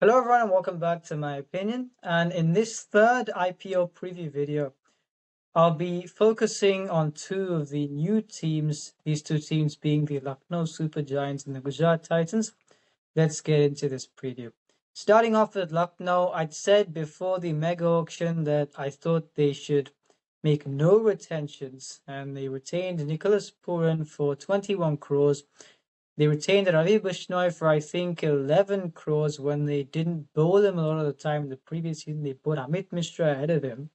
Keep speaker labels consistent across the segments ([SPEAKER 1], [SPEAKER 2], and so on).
[SPEAKER 1] Hello everyone and welcome back to my opinion. And in this third IPL preview video, I'll be focusing on two of the new teams, these two teams being the Lucknow Super Giants and the Gujarat Titans. Let's get into this preview. Starting off with Lucknow, I'd said before the mega auction that I thought they should make no retentions, and they retained Nicholas Puran for 21 crores. They retained Ravi Bishnoi for I think 11 crores when they didn't bowl him a lot of the time in the previous season. They put Amit Mishra ahead of him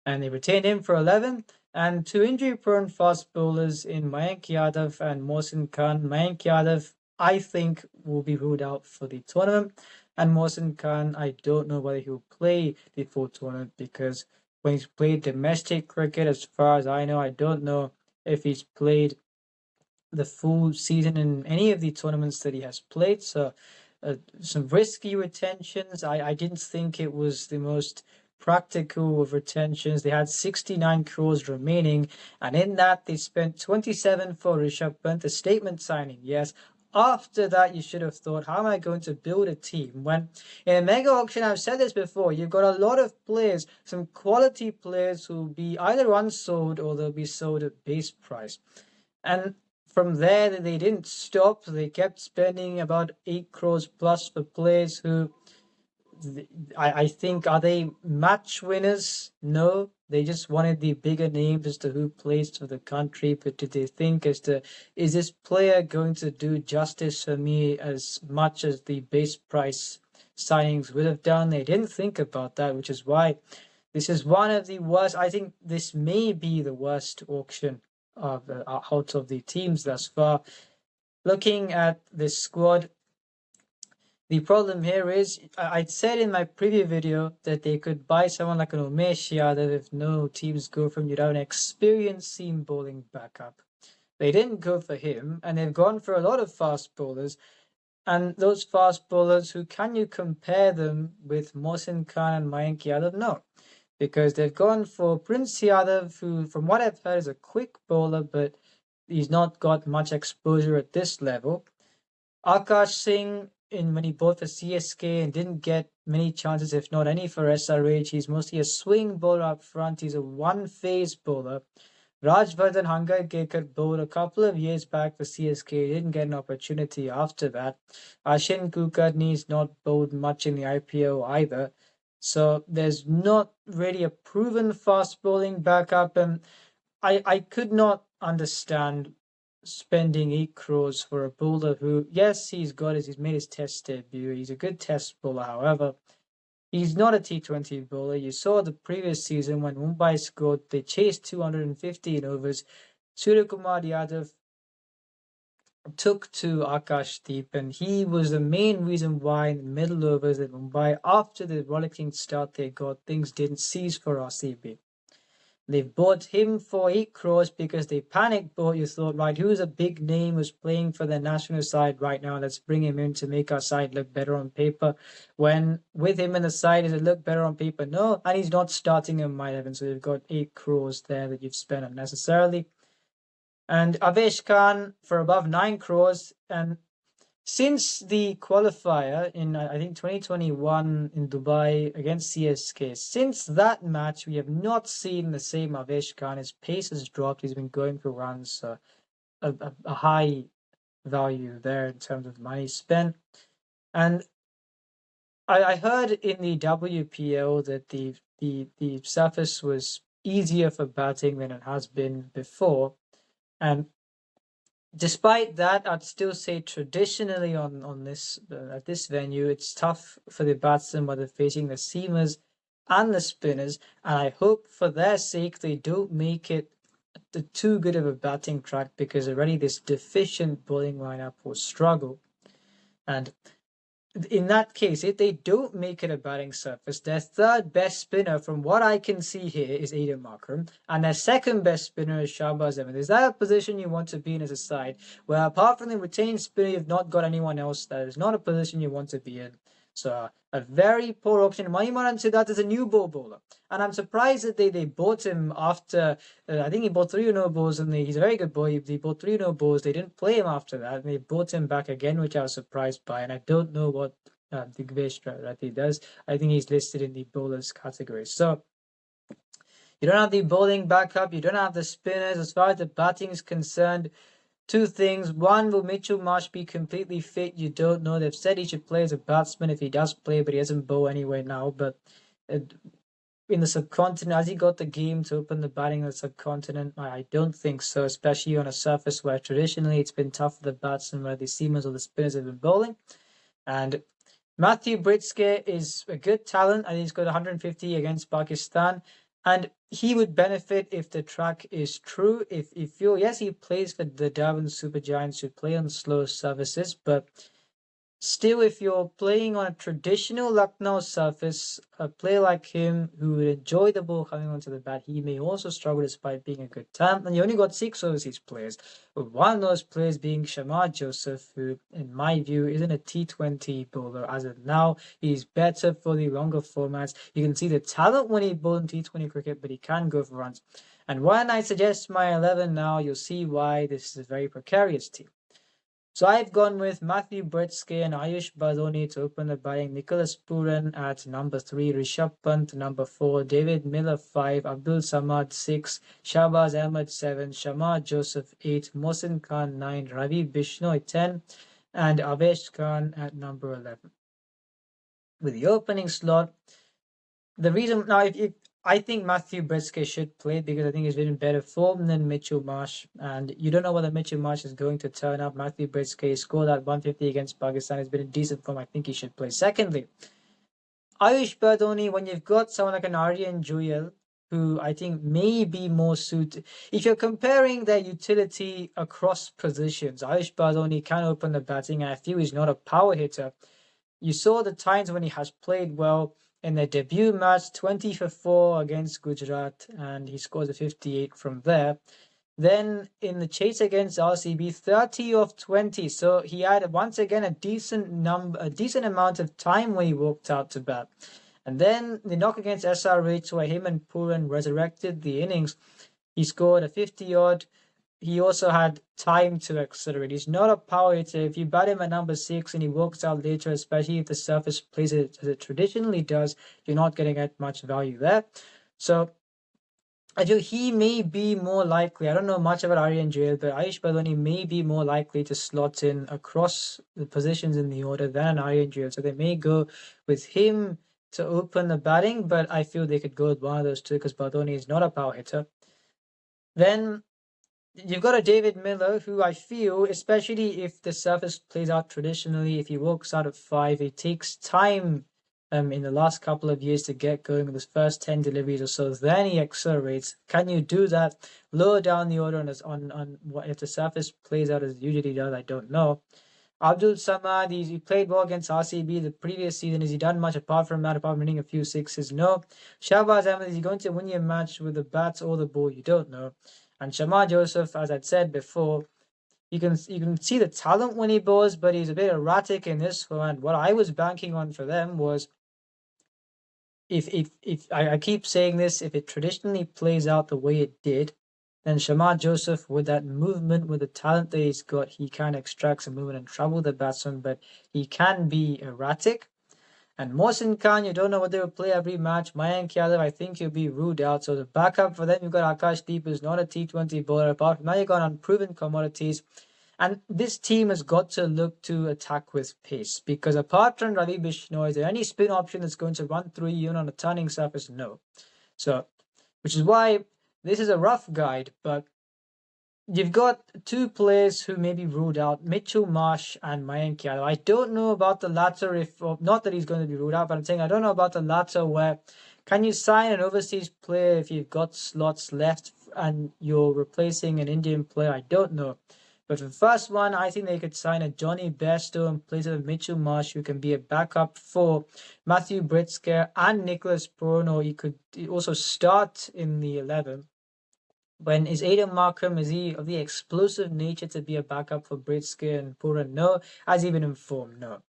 [SPEAKER 1] and they retained him for 11. And two injury-prone fast bowlers in Mayank Yadav and Mohsin Khan. Mayank Yadav, I think, will be ruled out for the tournament. And Mohsin Khan, I don't know whether he'll play the full tournament because when he's played domestic cricket, as far as I know, I don't know if he's played the full season in any of the tournaments that he has played. So some risky retentions. I didn't think it was the most practical of retentions. They had 69 crores remaining, and in that they spent 27 for Rishabh Pant, a statement signing. Yes. After that, you should have thought, how am I going to build a team? When in a mega auction, I've said this before, you've got a lot of players, some quality players who will be either unsold or they'll be sold at base price. And from there, they didn't stop. They kept spending about 8 crores plus for players who I think, are they match winners? No, they just wanted the bigger names as to who plays for the country. But did they think as to, is this player going to do justice for me as much as the base price signings would have done? They didn't think about that, which is why this is one of the worst. I think this may be the worst auction of out of the teams thus far. Looking at this squad, the problem here is I said in my previous video that they could buy someone like an Umesh Yadav if no teams go from you have an experienced seam bowling backup. They didn't go for him, and they've gone for a lot of fast bowlers. And those fast bowlers, who can you compare them with Mohsin Khan and Mayank Yadav? No, because they've gone for Prince Yadav, who, from what I've heard, is a quick bowler, but he's not got much exposure at this level. Akash Singh, when he bowled for CSK and didn't get many chances, if not any, for SRH, he's mostly a swing bowler up front. He's a one-phase bowler. Rajvardhan Hangarkar bowled a couple of years back for CSK, didn't get an opportunity after that. Ashin Kulkarni's not bowled much in the IPL either. So there's not really a proven fast bowling backup, and I could not understand spending 8 crores for a bowler who, yes, he's made his test debut. He's a good test bowler, however. He's not a T20 bowler. You saw the previous season when Mumbai scored, they chased 215 overs. Suryakumar Yadav took to Akashdeep, and he was the main reason why in the middle overs at Mumbai, after the rollicking start they got, things didn't cease for RCB. They bought him for 8 crores because they panic bought. You thought, right, who's a big name who's playing for the national side right now? Let's bring him in to make our side look better on paper. When with him in the side, does it look better on paper? No, and he's not starting in my 11, so you've got 8 crores there that you've spent unnecessarily. And Avesh Khan for above 9 crores. And since the qualifier in, I think, 2021 in Dubai against CSK, since that match, we have not seen the same Avesh Khan. His pace has dropped. He's been going for runs, a high value there in terms of money spent. And I heard in the WPL that the surface was easier for batting than it has been before. And despite that, I'd still say traditionally on this at this venue, it's tough for the batsmen whether facing the seamers and the spinners. And I hope for their sake they don't make it too good of a batting track, because already this deficient bowling lineup will struggle. And in that case, if they don't make it a batting surface, their third best spinner, from what I can see here, is Aiden Markram, and their second best spinner is Shahbaz Ahmed. Is that a position you want to be in as a side, where apart from the retained spinner, you've not got anyone else? That is not a position you want to be in. So a very poor option. Manimaran Siddharth is a new bowler, and I'm surprised that they bought him after, I think he bought 3 no balls, and he's a very good boy. He bought 3 no balls. They didn't play him after that, and they bought him back again, which I was surprised by, and I don't know what Digvesh Rathy does. I think he's listed in the bowlers category. So you don't have the bowling backup, you don't have the spinners. As far as the batting is concerned, two things. One, will Mitchell Marsh be completely fit? You don't know. They've said he should play as a batsman if he does play, but he doesn't bowl anyway now. But in the subcontinent, has he got the game to open the batting in the subcontinent? I don't think so, especially on a surface where traditionally it's been tough for the batsmen, where the seamers or the spinners have been bowling. And Matthew Britske is a good talent, and he's got 150 against Pakistan. And he would benefit if the track is true. If yes, he plays for the Durban Super Giants who play on slow surfaces, but still, if you're playing on a traditional Lucknow surface, a player like him who would enjoy the ball coming onto the bat, he may also struggle despite being a good talent. And you only got 6 overseas players, with one of those players being Shamar Joseph, who, in my view, isn't a T20 bowler as of now. He's better for the longer formats. You can see the talent when he bowls in T20 cricket, but he can go for runs. And when I suggest my 11 now, you'll see why this is a very precarious team. So I've gone with Matthew Britske and Ayush Badoni to open the batting. Nicholas Puran at number 3, Rishabh Pant number 4, David Miller 5, Abdul Samad 6, Shahbaz Ahmed 7, Shamar Joseph 8, Mohsin Khan 9, Ravi Bishnoi 10, and Avesh Khan at number 11. With the opening slot, the reason now, if I think Matthew Britske should play because I think he's been in better form than Mitchell Marsh, and you don't know whether Mitchell Marsh is going to turn up. Matthew Britske scored at 150 against Pakistan. He's been in decent form. I think he should play. Secondly, Ayush Badoni, when you've got someone like an Aryan Juyal, who I think may be more suited. If you're comparing their utility across positions, Ayush Badoni can open the batting, and I feel he's not a power hitter. You saw the times when he has played well. In their debut match, 20 for 4 against Gujarat, and he scores a 58 from there. Then in the chase against RCB, 30 of 20. So he had once again a decent amount of time when he walked out to bat. And then the knock against SRH, where him and Puran resurrected the innings, he scored a 50 odd. He also had time to accelerate. He's not a power hitter. If you bat him at number 6 and he walks out later, especially if the surface plays it as it traditionally does, you're not getting at much value there. So I feel he may be more likely. I don't know much about Aryan Juyal, but Ayush Badoni may be more likely to slot in across the positions in the order than Aryan Juyal. So they may go with him to open the batting, but I feel they could go with one of those two because Badoni is not a power hitter. Then you've got a David Miller who I feel, especially if the surface plays out traditionally, if he walks out at 5, it takes time in the last couple of years to get going with his first 10 deliveries or so. Then he accelerates. Can you do that lower down the order on what if the surface plays out as it usually does? I don't know. Abdul Samad, he played well against RCB the previous season. Has he done much apart from that, apart from winning a few sixes? No. Shahbaz Ahmed, is he going to win your match with the bats or the ball? You don't know. And Shamar Joseph, as I'd said before, you can see the talent when he bowls, but he's a bit erratic in this one. What I was banking on for them was, if I keep saying this, if it traditionally plays out the way it did, then Shamar Joseph, with that movement, with the talent that he's got, he can extract some movement and trouble the batsman, but he can be erratic. And Mohsin Khan, you don't know what they will play every match. Mayank Yadav, I think he'll be ruled out. So the backup for them, you've got Akash Deep, who's not a T20 bowler. Apart from now, you've got unproven commodities. And this team has got to look to attack with pace. Because apart from Ravi Bishnoi, is there any spin option that's going to run through you on a turning surface? No. So, which is why this is a rough guide, but you've got two players who may be ruled out, Mitchell Marsh and Mayank Yadav. I don't know about the latter, not that he's going to be ruled out, but I'm saying I don't know about the latter where can you sign an overseas player if you've got slots left and you're replacing an Indian player? I don't know. But for the first one, I think they could sign a Johnny Bairstow in place of Mitchell Marsh, who can be a backup for Matthew Britske and Nicholas Puran, or he could also start in the 11. When is Aidan Markham, is he of the explosive nature to be a backup for Britske and Puran? No. Has he been informed? No.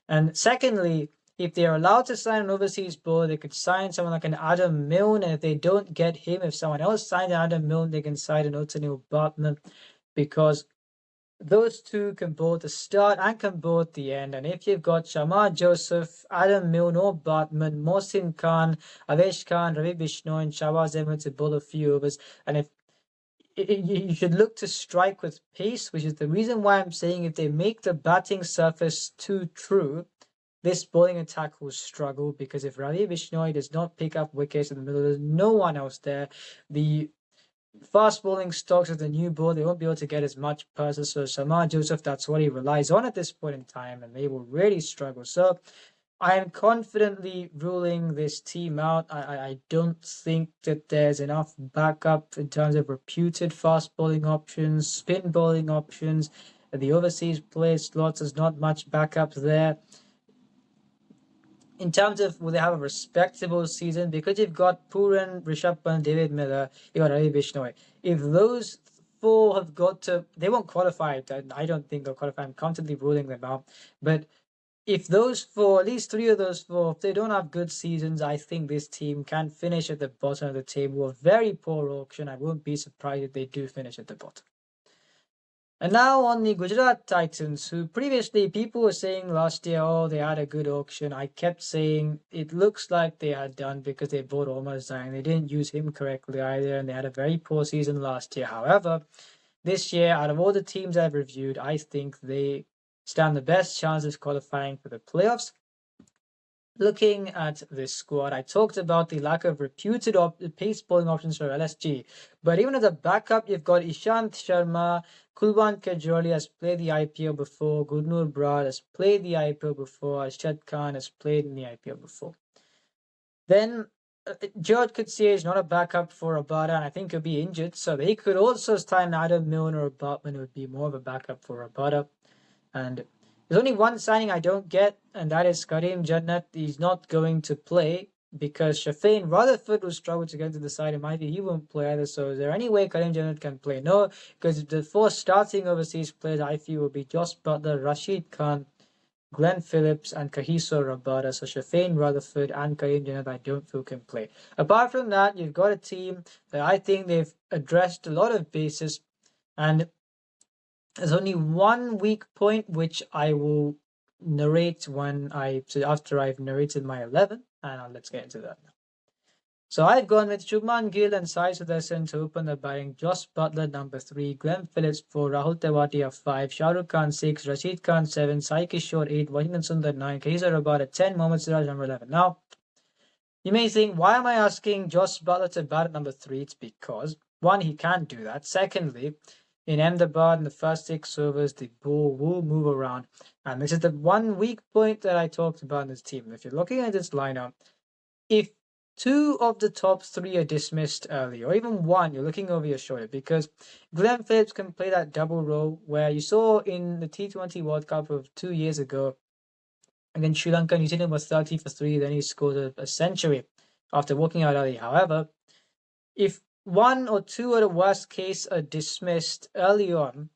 [SPEAKER 1] And secondly, if they're allowed to sign an overseas bowler, they could sign someone like an Adam Milne, and if they don't get him, if someone else signs Adam Milne, they can sign an Otanil Bhatman, because those two can both the start and can both the end. And if you've got Shamar Joseph, Adam Milne, or Bartman, Mohsin Khan, Avesh Khan, Ravi Bishnoi, and Shahbaz Ahmed to bowl a few overs, and if you should look to strike with pace, which is the reason why I'm saying if they make the batting surface too true, this bowling attack will struggle, because if Ravi Bishnoi does not pick up wickets in the middle, there's no one else there. The fast bowling stocks of the new ball, they won't be able to get as much passes. So Shamar Joseph, that's what he relies on at this point in time, and they will really struggle. So I am confidently ruling this team out. I don't think that there's enough backup in terms of reputed fast bowling options, spin bowling options. The overseas play slots, there's not much backup there. In terms of will they have a respectable season, because you've got Puran, Rishabh Pant, David Miller, you got Ravi Bishnoi. If those four have got to, they won't qualify. I don't think they'll qualify. I'm constantly ruling them out. But if those four, at least three of those four, if they don't have good seasons, I think this team can finish at the bottom of the table. A very poor auction. I won't be surprised if they do finish at the bottom. And now on the Gujarat Titans, who previously people were saying last year, oh, they had a good auction. I kept saying it looks like they had done, because they bought Omar Zain. They didn't use him correctly either, and they had a very poor season last year. However, this year, out of all the teams I've reviewed, I think they stand the best chance of qualifying for the playoffs. Looking at this squad, I talked about the lack of reputed pace bowling options for LSG. But even as a backup, you've got Ishant Sharma, Kulwant Kajoli has played the IPL before, Gurnur Brad has played the IPL before, Arshad Khan has played in the IPL before. Then George Coetzee is not a backup for Rabada, and I think he'll be injured, so they could also sign Adam Milne or Bartman, who would be more of a backup for Rabada. And there's only one signing I don't get, and that is Karim Jannat. He's not going to play because Shafeen Rutherford will struggle to get to the side. In my view, he won't play either. So is there any way Karim Jannat can play? No, because the four starting overseas players I feel will be Josh Butler, Rashid Khan, Glenn Phillips, and Kagiso Rabada. So Shafeen Rutherford and Karim Jannat I don't feel can play. Apart from that, you've got a team that I think they've addressed a lot of bases, and there's only one weak point which I will narrate after I've narrated my 11, and let's get into that now. So I've gone with Shubman Gill and Sai Sudarshan to open the batting, Josh Butler number 3, Glenn Phillips 4, Rahul Tewatia 5, Shahrukh Khan 6, Rashid Khan 7, Sai Kishore 8, Washington Sundar 9, Kagiso Rabada 10, Mohammad Siraj number 11. Now, you may think, why am I asking Josh Butler to bat at number 3? It's because, one, he can't do that. Secondly, in Ahmedabad, in the first 6 overs, the ball will move around. And this is the one weak point that I talked about in this team. If you're looking at this lineup, if 2 of the top 3 are dismissed early, or even 1, you're looking over your shoulder, because Glenn Phillips can play that double role where you saw in the T20 World Cup of 2 years ago against Sri Lanka. New Zealand was 30 for 3, then he scored a century after walking out early. However, if 1 or 2 at the worst case are dismissed early on,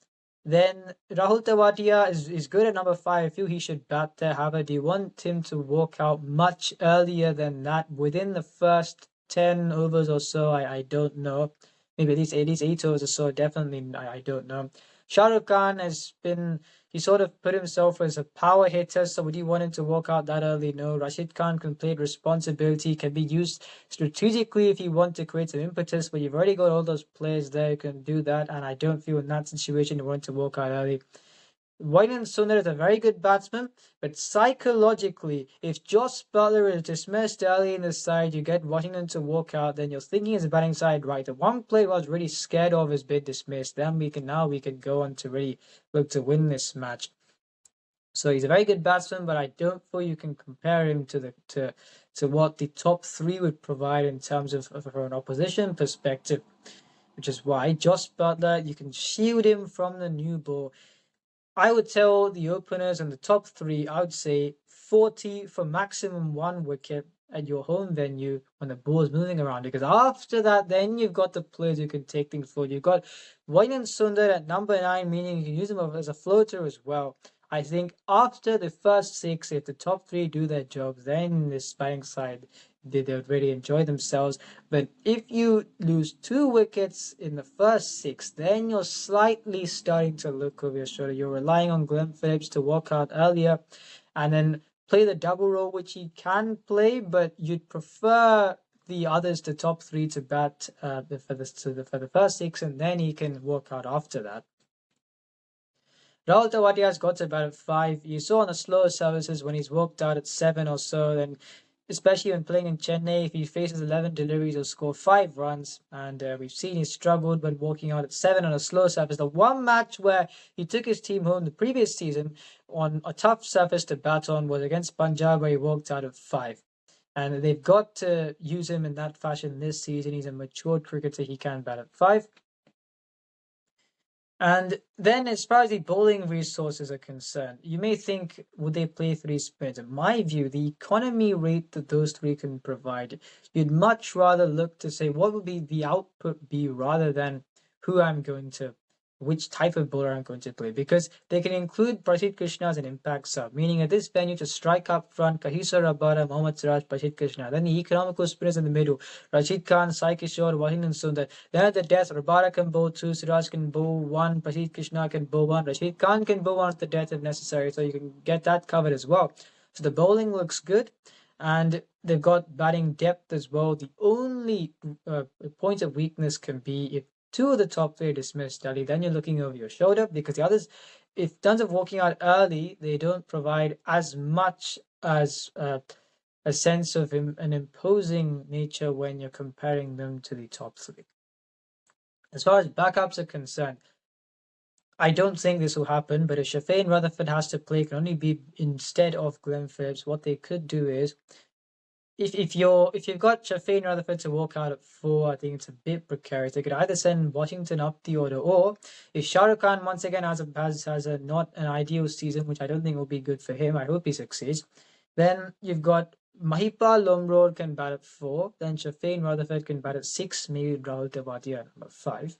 [SPEAKER 1] then Rahul Tewatia is good at number 5. I feel he should bat there. However, do you want him to walk out much earlier than that within the first 10 overs or so? I don't know. Maybe at least 8 overs or so. Definitely, I don't know. Shahrukh Khan he sort of put himself as a power hitter, so would you want him to walk out that early? No. Rashid Khan can play responsibility, can be used strategically if you want to create some impetus, but you've already got all those players there who can do that, and I don't feel in that situation you want to walk out early. Washington Sundar is a very good batsman, but psychologically, if Josh Butler is dismissed early in the side, you get Washington to walk out, then you're thinking as a batting side, right, the one player was really scared of is being dismissed, then we can go on to really look to win this match. So he's a very good batsman, but I don't feel you can compare him to what the top 3 would provide in terms of from an opposition perspective, which is why Josh Butler, you can shield him from the new ball. I would tell the openers and the top 3, I would say 40 for maximum 1 wicket at your home venue when the ball is moving around. Because after that, then you've got the players who can take things forward. You've got Washington Sundar at number 9, meaning you can use him as a floater as well. I think after the first 6, if the top 3 do their job, then this batting side, they would really enjoy themselves. But if you lose 2 wickets in the first 6, then you're slightly starting to look over your shoulder. You're relying on Glenn Phillips to walk out earlier and then play the double role, which he can play, but you'd prefer the others, the top 3, to bat for the first 6, and then he can walk out after that. Rahul Tewatia's got to bat at 5. You saw on the slower services when he's walked out at 7 or so, then especially when playing in Chennai, if he faces 11 deliveries, he'll score 5 runs. And we've seen he struggled when walking out at 7 on a slow surface. The one match where he took his team home the previous season on a tough surface to bat on was against Punjab, where he walked out at 5. And they've got to use him in that fashion this season. He's a matured cricketer. He can bat at 5. And then as far as the bowling resources are concerned, you may think, would they play 3 spinners? In my view, the economy rate that those 3 can provide, you'd much rather look to say, what would be the output be rather than which type of bowler I'm going to play, because they can include Prasidh Krishna as an impact sub, meaning at this venue to strike up front, Kahisa Rabada, Mohammad Siraj, Prasidh Krishna. Then the economical spinners in the middle, Rashid Khan, Sai Kishore, Washington Sundar. Then at the death, Rabada can bowl 2, Siraj can bowl 1, Prasidh Krishna can bowl 1, Rashid Khan can bowl 1 at the death if necessary, so you can get that covered as well. So the bowling looks good, and they've got batting depth as well. The only point of weakness can be if 2 of the top 3 dismissed early, then you're looking over your shoulder, because the others, in terms of walking out early, they don't provide as much as a sense of an imposing nature when you're comparing them to the top 3. As far as backups are concerned, I don't think this will happen, but if Shafane Rutherford has to play, it can only be instead of Glenn Phillips. What they could do is, if you've got Shafane Rutherford to walk out at 4, I think it's a bit precarious. They could either send Washington up the order, or if Shah Rukh Khan once again has a not an ideal season, which I don't think will be good for him, I hope he succeeds, then you've got Mahipal Lomrod can bat at 4, then Shafane Rutherford can bat at 6, maybe Rahul Tewatia at number 5.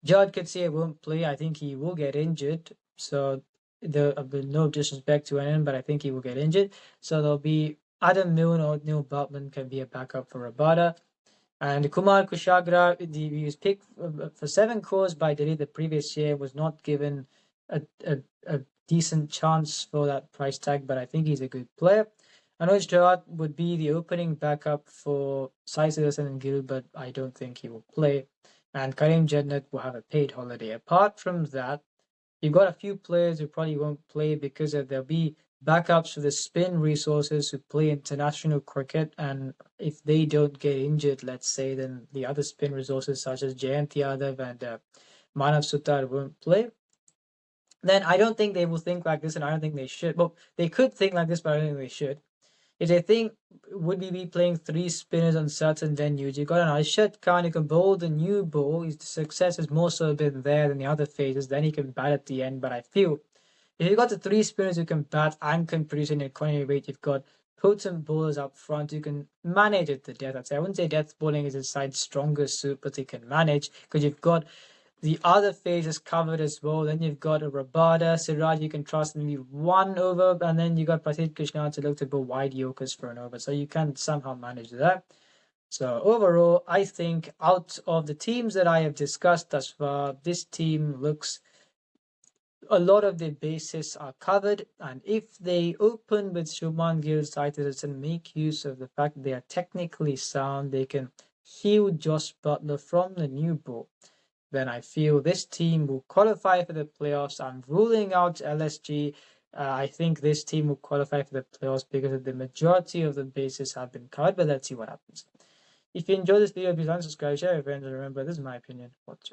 [SPEAKER 1] Jad Katsir won't play. I think he will get injured, so no disrespect to anyone, but I think he will get injured. So there'll be Adam Milne or Neil Bultman can be a backup for Rabada. And Kumar Kushagra, he was picked for 7 crores by Delhi the previous year, was not given a decent chance for that price tag, but I think he's a good player. Anuj Jawad would be the opening backup for Sai Sudarshan and Gill, but I don't think he will play. And Karim Jannat will have a paid holiday. Apart from that, you've got a few players who probably won't play because there'll be backups for the spin resources who play international cricket, and if they don't get injured, let's say, then the other spin resources such as Jayant Yadav and Manav Sutar won't play. Then I don't think they will think like this, and I don't think they should. Well, they could think like this, but I don't think they should. If they think, would we be playing 3 spinners on certain venues? You've got an Arshad Khan who can bowl the new ball. His success has more so been there than the other phases. Then he can bat at the end. But I feel if you've got the 3 spinners who can bat and can produce an economy rate, you've got potent bowlers up front who can manage at the death. I'd say I wouldn't say death bowling is his side's strongest suit, but they can manage because you've got the other phases covered as well. Then you've got a Rabada, Siraj you can trust maybe 1 over, and then you got Prasidh Krishna to look to bowl wide Yorkers for an over. So you can somehow manage that. So overall, I think out of the teams that I have discussed thus far, this team looks, a lot of the bases are covered, and if they open with Shubman Gill, Sai Sudarshan, and make use of the fact that they are technically sound, they can heal Josh Butler from the new ball, then I feel this team will qualify for the playoffs. I'm ruling out LSG. I think this team will qualify for the playoffs because the majority of the bases have been covered, but let's see what happens. If you enjoyed this video, please like, subscribe, share with your friends, and remember, this is my opinion. Watch it.